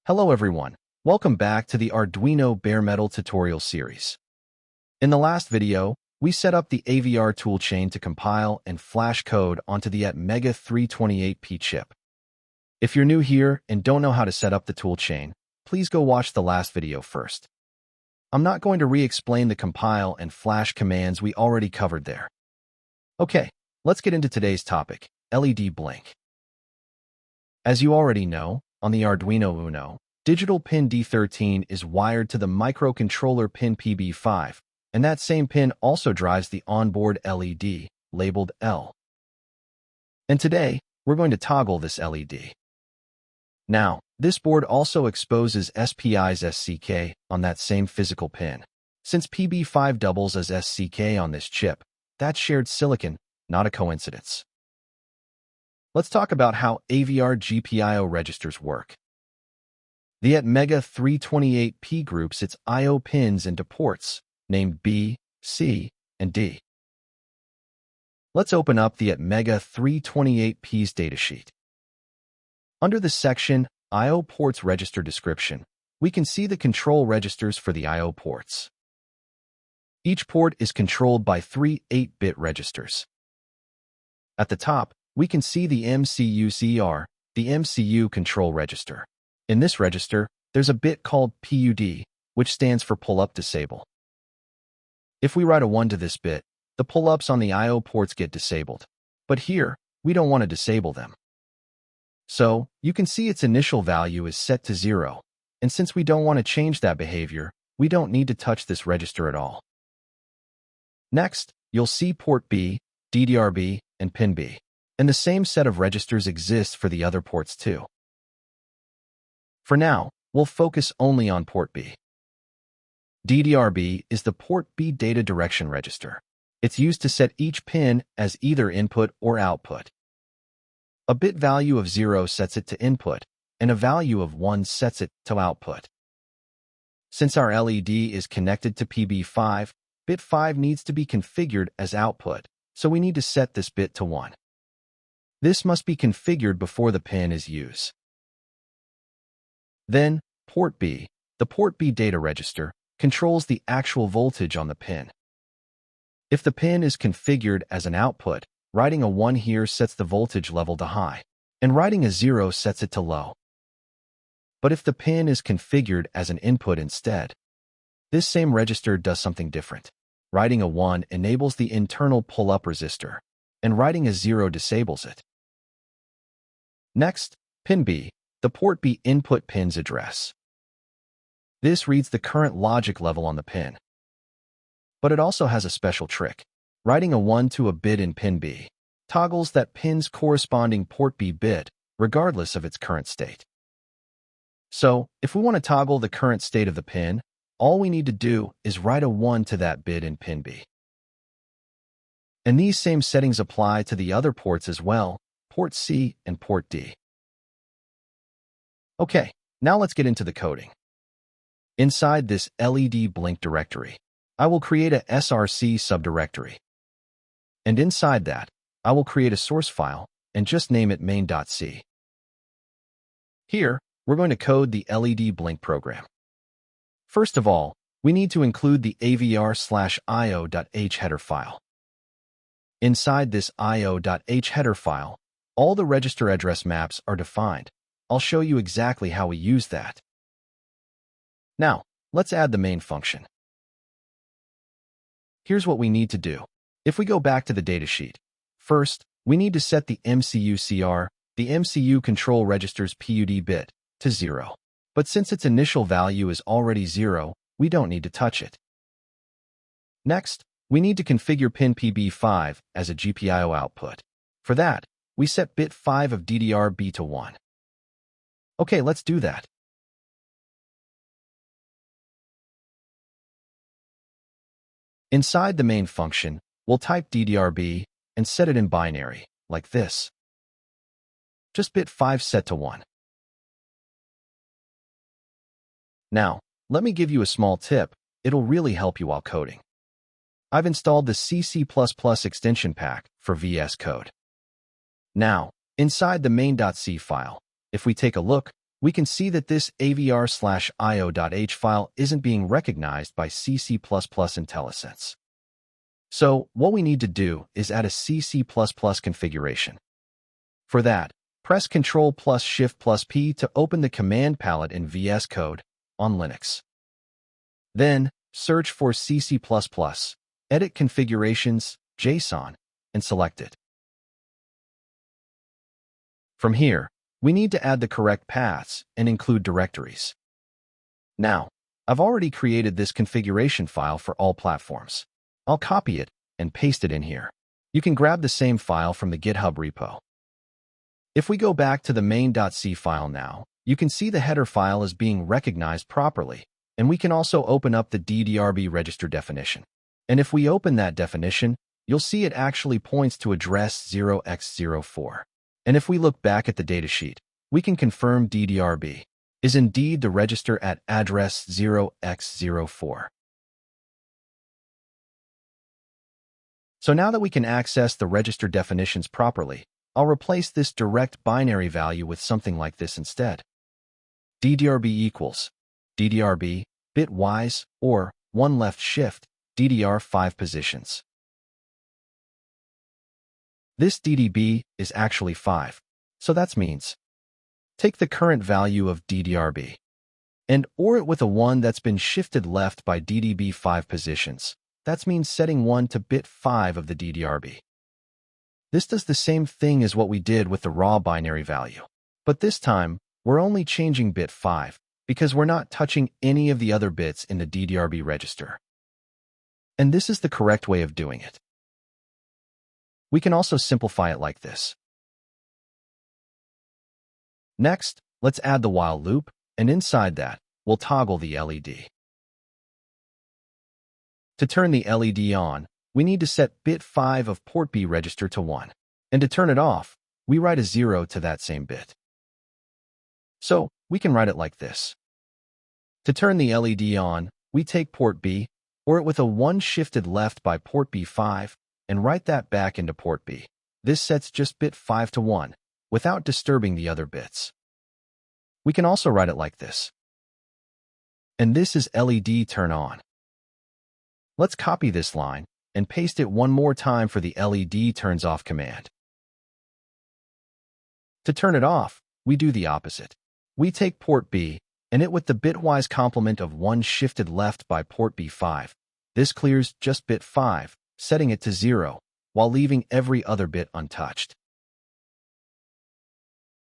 Hello everyone, welcome back to the Arduino Bare-Metal tutorial series. In the last video, we set up the AVR toolchain to compile and flash code onto the ATmega 328P chip. If you're new here and don't know how to set up the toolchain, please go watch the last video first. I'm not going to re-explain the compile and flash commands we already covered there. Okay, let's get into today's topic, LED blink. As you already know, on the ArduinoUno, digital pin D13 is wired to the microcontroller pin PB5, and that same pin also drives the onboard LED, labeled L. And today, we're going to toggle this LED. Now, this board also exposes SPI's SCK on that same physical pin. Since PB5 doubles as SCK on this chip, that's shared silicon, not a coincidence. Let's talk about how AVR GPIO registers work. The ATmega 328P groups its I/O pins into ports, named B, C, and D. Let's open up the ATmega 328P's datasheet. Under the section I/O ports register description, we can see the control registers for the I/O ports. Each port is controlled by three 8-bit registers. At the top, we can see the MCU-CR, the MCU control register. In this register, there's a bit called PUD, which stands for pull-up disable. If we write a 1 to this bit, the pull-ups on the I/O ports get disabled. But here, we don't want to disable them. So, you can see its initial value is set to 0, and since we don't want to change that behavior, we don't need to touch this register at all. Next, you'll see port B, DDRB, and pin B. And the same set of registers exists for the other ports too. For now, we'll focus only on port B. DDRB is the port B data direction register. It's used to set each pin as either input or output. A bit value of 0 sets it to input, and a value of 1 sets it to output. Since our LED is connected to PB5, bit 5 needs to be configured as output, so we need to set this bit to 1. This must be configured before the pin is used. Then, port B, the port B data register, controls the actual voltage on the pin. If the pin is configured as an output, writing a 1 here sets the voltage level to high, and writing a 0 sets it to low. But if the pin is configured as an input instead, this same register does something different. Writing a 1 enables the internal pull-up resistor, and writing a 0 disables it. Next, pin B, the port B input pin's address. This reads the current logic level on the pin. But it also has a special trick. Writing a 1 to a bit in pin B toggles that pin's corresponding port B bit, regardless of its current state. So, if we want to toggle the current state of the pin, all we need to do is write a 1 to that bit in pin B. And these same settings apply to the other ports as well, port C and port D. Okay, now let's get into the coding. Inside this LED blink directory, I will create a src subdirectory. And inside that, I will create a source file and just name it main.c. Here, we're going to code the LED blink program. First of all, we need to include the avr/io.h header file. Inside this io.h header file, all the register address maps are defined. I'll show you exactly how we use that. Now, let's add the main function. Here's what we need to do. If we go back to the datasheet, first, we need to set the MCU-CR, the MCU control register's PUD bit, to 0. But since its initial value is already 0, we don't need to touch it. Next, we need to configure pin PB5 as a GPIO output. For that, we set bit 5 of DDRB to 1. Okay, let's do that. Inside the main function, we'll type DDRB and set it in binary, like this. Just bit 5 set to 1. Now, let me give you a small tip. It'll really help you while coding. I've installed the C++ extension pack for VS Code. Now, inside the main.c file, if we take a look, we can see that this avr/io.h file isn't being recognized by C++ IntelliSense. So what we need to do is add a C++ configuration. For that, press Ctrl+Shift+P to open the command palette in VS Code on Linux. Then, search for C++, edit configurations, JSON, and select it. From here, we need to add the correct paths and include directories. Now, I've already created this configuration file for all platforms. I'll copy it and paste it in here. You can grab the same file from the GitHub repo. If we go back to the main.c file now, you can see the header file is being recognized properly, and we can also open up the DDRB register definition. And if we open that definition, you'll see it actually points to address 0x04. And if we look back at the datasheet, we can confirm DDRB is indeed the register at address 0x04. So now that we can access the register definitions properly, I'll replace this direct binary value with something like this instead. DDRB equals DDRB, bitwise, or 1 left shift, DDR 5 positions. This DDB is actually 5, so that means take the current value of DDRB and OR it with a 1 that's been shifted left by DDB 5 positions. That means setting 1 to bit 5 of the DDRB. This does the same thing as what we did with the raw binary value, but this time we're only changing bit 5 because we're not touching any of the other bits in the DDRB register. And this is the correct way of doing it. We can also simplify it like this. Next, let's add the while loop, and inside that, we'll toggle the LED. To turn the LED on, we need to set bit 5 of PORTB register to 1. And to turn it off, we write a 0 to that same bit. So, we can write it like this. To turn the LED on, we take port B, OR it with a 1 shifted left by port B5, and write that back into port B. This sets just bit 5 to 1, without disturbing the other bits. We can also write it like this. And this is LED turn on. Let's copy this line and paste it one more time for the LED turns off command. To turn it off, we do the opposite. We take port B, and it with the bitwise complement of 1 shifted left by port B5. This clears just bit 5, setting it to 0, while leaving every other bit untouched.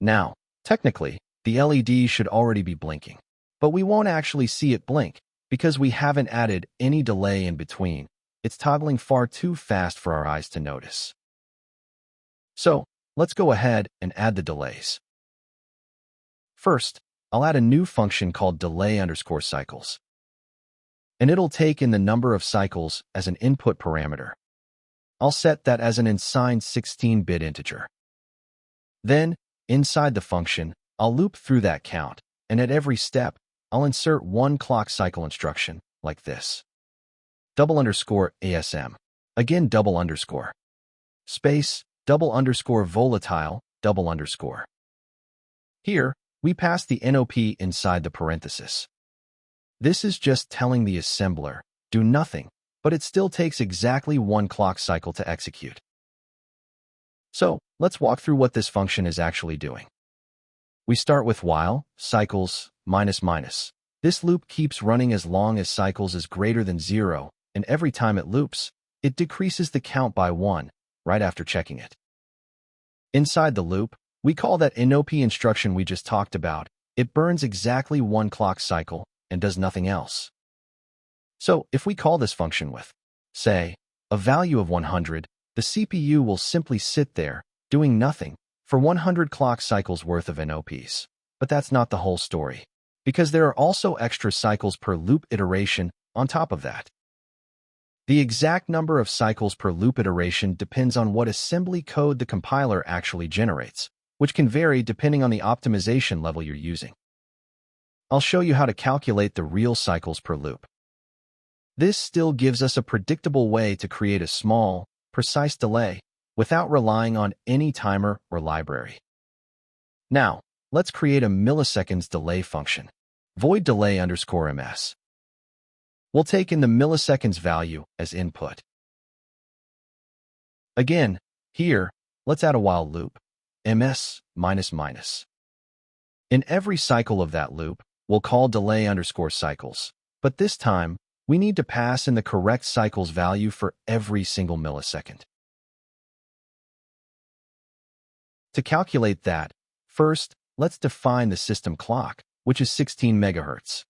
Now, technically, the LED should already be blinking, but we won't actually see it blink because we haven't added any delay in between. It's toggling far too fast for our eyes to notice. So, let's go ahead and add the delays. First, I'll add a new function called delay_cycles. And it'll take in the number of cycles as an input parameter. I'll set that as an unsigned 16-bit integer. Then, inside the function, I'll loop through that count, and at every step, I'll insert one clock cycle instruction, like this. $ASM. Again, $_. Space, $_volatile, $_. Here, we pass the NOP inside the parenthesis. This is just telling the assembler, do nothing, but it still takes exactly 1 clock cycle to execute. So, let's walk through what this function is actually doing. We start with while, cycles, --. This loop keeps running as long as cycles is greater than 0, and every time it loops, it decreases the count by 1, right after checking it. Inside the loop, we call that NOP instruction we just talked about. It burns exactly 1 clock cycle and does nothing else. So, if we call this function with, say, a value of 100, the CPU will simply sit there, doing nothing, for 100 clock cycles worth of NOPs. But that's not the whole story, because there are also extra cycles per loop iteration on top of that. The exact number of cycles per loop iteration depends on what assembly code the compiler actually generates, which can vary depending on the optimization level you're using. I'll show you how to calculate the real cycles per loop. This still gives us a predictable way to create a small, precise delay without relying on any timer or library. Now, let's create a milliseconds delay function. Void delay_ms. We'll take in the milliseconds value as input. Again, here, let's add a while loop, ms --. In every cycle of that loop, we'll call delay_cycles, but this time, we need to pass in the correct cycles value for every single millisecond. To calculate that, first, let's define the system clock, which is 16 MHz.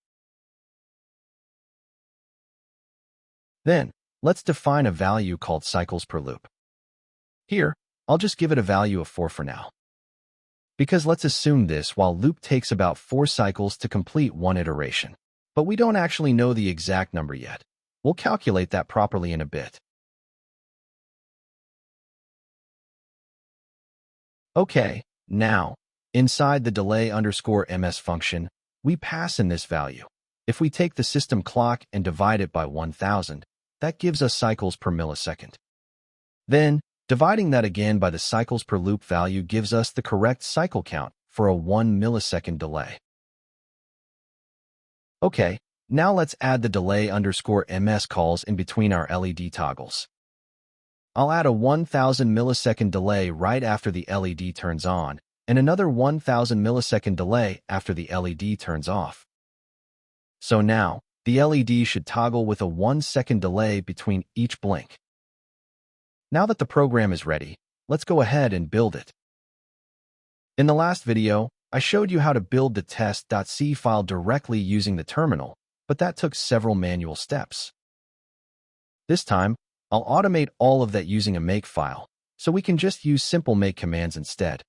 Then, let's define a value called cycles per loop. Here, I'll just give it a value of 4 for now. Because let's assume this while loop takes about 4 cycles to complete one iteration. But we don't actually know the exact number yet. We'll calculate that properly in a bit. Okay, now, inside the delay_ms function, we pass in this value. If we take the system clock and divide it by 1000, that gives us cycles per millisecond. Then, dividing that again by the cycles per loop value gives us the correct cycle count for a 1 millisecond delay. Okay, now let's add the delay_ms calls in between our LED toggles. I'll add a 1000 millisecond delay right after the LED turns on, and another 1000 millisecond delay after the LED turns off. So now, the LED should toggle with a 1-second delay between each blink. Now that the program is ready, let's go ahead and build it. In the last video, I showed you how to build the test.c file directly using the terminal, but that took several manual steps. This time, I'll automate all of that using a Makefile, so we can just use simple make commands instead.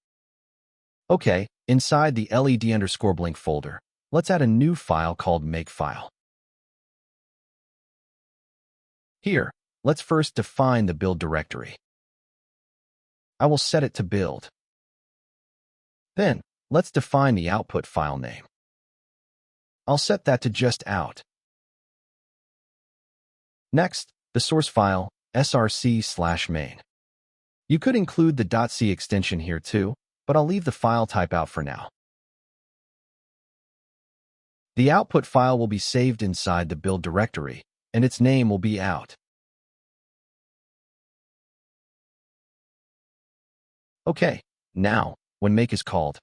Okay, inside the LED_blink folder, let's add a new file called Makefile. Here, let's first define the build directory. I will set it to build. Then, let's define the output file name. I'll set that to just out. Next, the source file, src/main. You could include the .c extension here too, but I'll leave the file type out for now. The output file will be saved inside the build directory, and its name will be out. Okay, now, when make is called,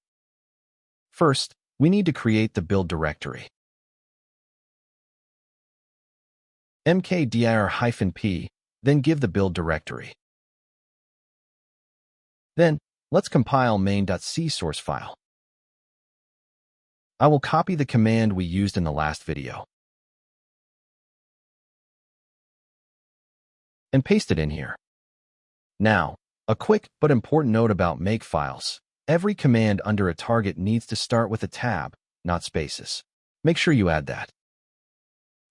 first, we need to create the build directory. mkdir-p, then give the build directory. Then, let's compile main.c source file. I will copy the command we used in the last video and paste it in here. Now, a quick but important note about Makefiles. Every command under a target needs to start with a tab, not spaces. Make sure you add that.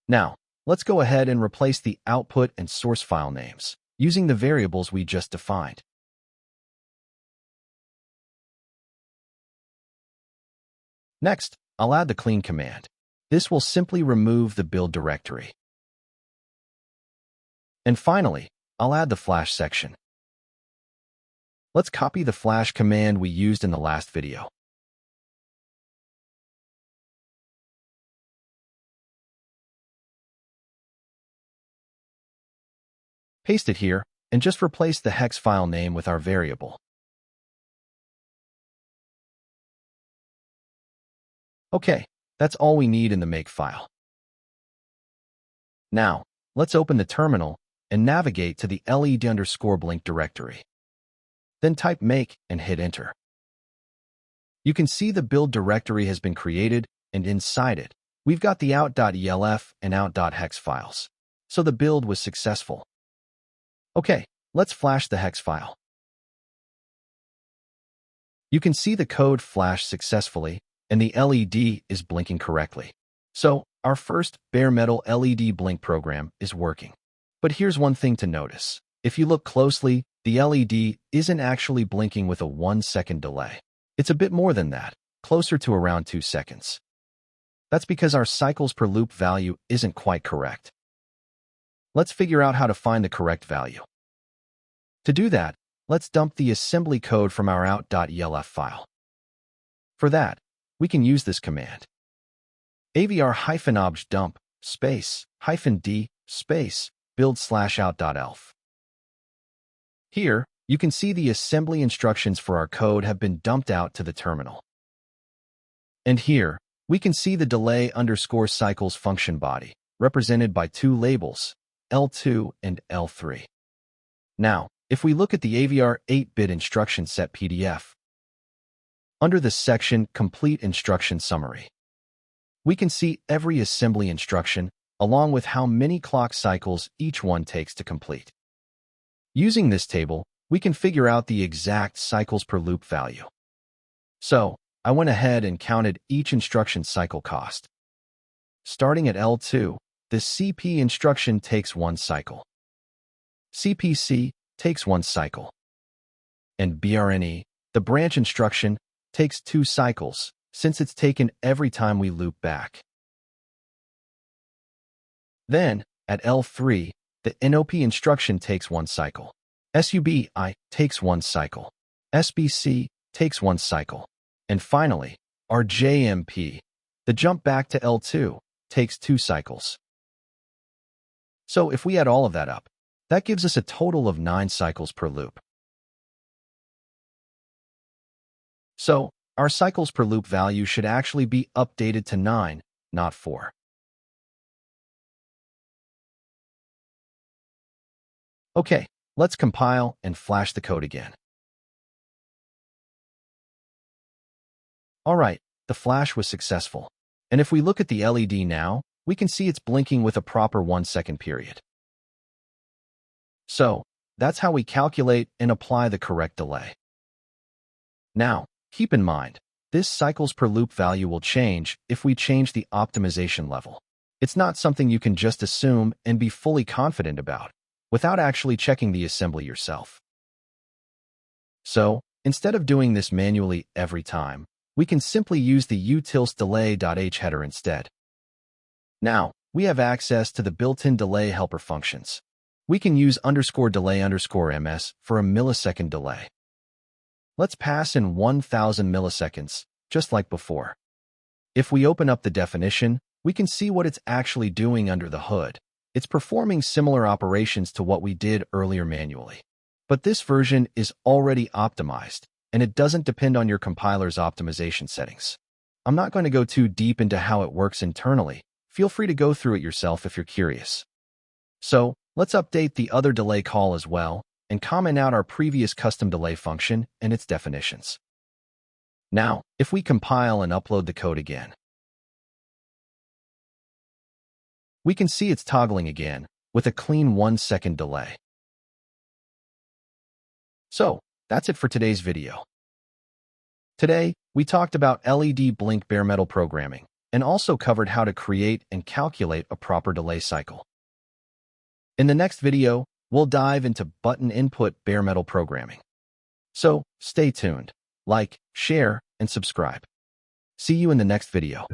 Now, let's go ahead and replace the output and source file names using the variables we just defined. Next, I'll add the clean command. This will simply remove the build directory. And finally, I'll add the flash section. Let's copy the flash command we used in the last video. Paste it here, and just replace the hex file name with our variable. Okay, that's all we need in the Makefile. Now, let's open the terminal and navigate to the LED_blink directory. Then type make and hit enter. You can see the build directory has been created, and inside it, we've got the out.elf and out.hex files. So the build was successful. Okay, let's flash the hex file. You can see the code flashed successfully, and the LED is blinking correctly. So, our first bare-metal LED blink program is working. But here's one thing to notice. If you look closely, the LED isn't actually blinking with a 1-second delay. It's a bit more than that, closer to around 2 seconds. That's because our cycles per loop value isn't quite correct. Let's figure out how to find the correct value. To do that, let's dump the assembly code from our out.elf file. For that, we can use this command. avr-objdump space -d space build/out.elf. Here, you can see the assembly instructions for our code have been dumped out to the terminal. And here, we can see the delay_cycles function body, represented by two labels, L2 and L3. Now, if we look at the AVR 8-bit instruction set PDF, under the section Complete Instruction Summary, we can see every assembly instruction along with how many clock cycles each one takes to complete. Using this table, we can figure out the exact cycles per loop value. So, I went ahead and counted each instruction cycle cost. Starting at L2, the CP instruction takes 1 cycle. CPC takes 1 cycle. And BRNE, the branch instruction, takes 2 cycles, since it's taken every time we loop back. Then, at L3, the NOP instruction takes 1 cycle. SUBI takes 1 cycle. SBC takes 1 cycle. And finally, our JMP, the jump back to L2, takes 2 cycles. So if we add all of that up, that gives us a total of 9 cycles per loop. So, our cycles per loop value should actually be updated to 9, not 4. Okay, let's compile and flash the code again. Alright, the flash was successful. And if we look at the LED now, we can see it's blinking with a proper 1-second period. So, that's how we calculate and apply the correct delay. Now, keep in mind, this cycles per loop value will change if we change the optimization level. It's not something you can just assume and be fully confident about, without actually checking the assembly yourself. So, instead of doing this manually every time, we can simply use the util's delay.h header instead. Now, we have access to the built-in delay helper functions. We can use _delay_ms for a millisecond delay. Let's pass in 1000 milliseconds, just like before. If we open up the definition, we can see what it's actually doing under the hood. It's performing similar operations to what we did earlier manually. But this version is already optimized, and it doesn't depend on your compiler's optimization settings. I'm not going to go too deep into how it works internally. Feel free to go through it yourself if you're curious. So, let's update the other delay call as well, and comment out our previous custom delay function and its definitions. Now, if we compile and upload the code again, we can see it's toggling again, with a clean 1-second delay. So, that's it for today's video. Today, we talked about LED blink bare metal programming, and also covered how to create and calculate a proper delay cycle. In the next video, we'll dive into button input bare metal programming. So, stay tuned, like, share, and subscribe. See you in the next video.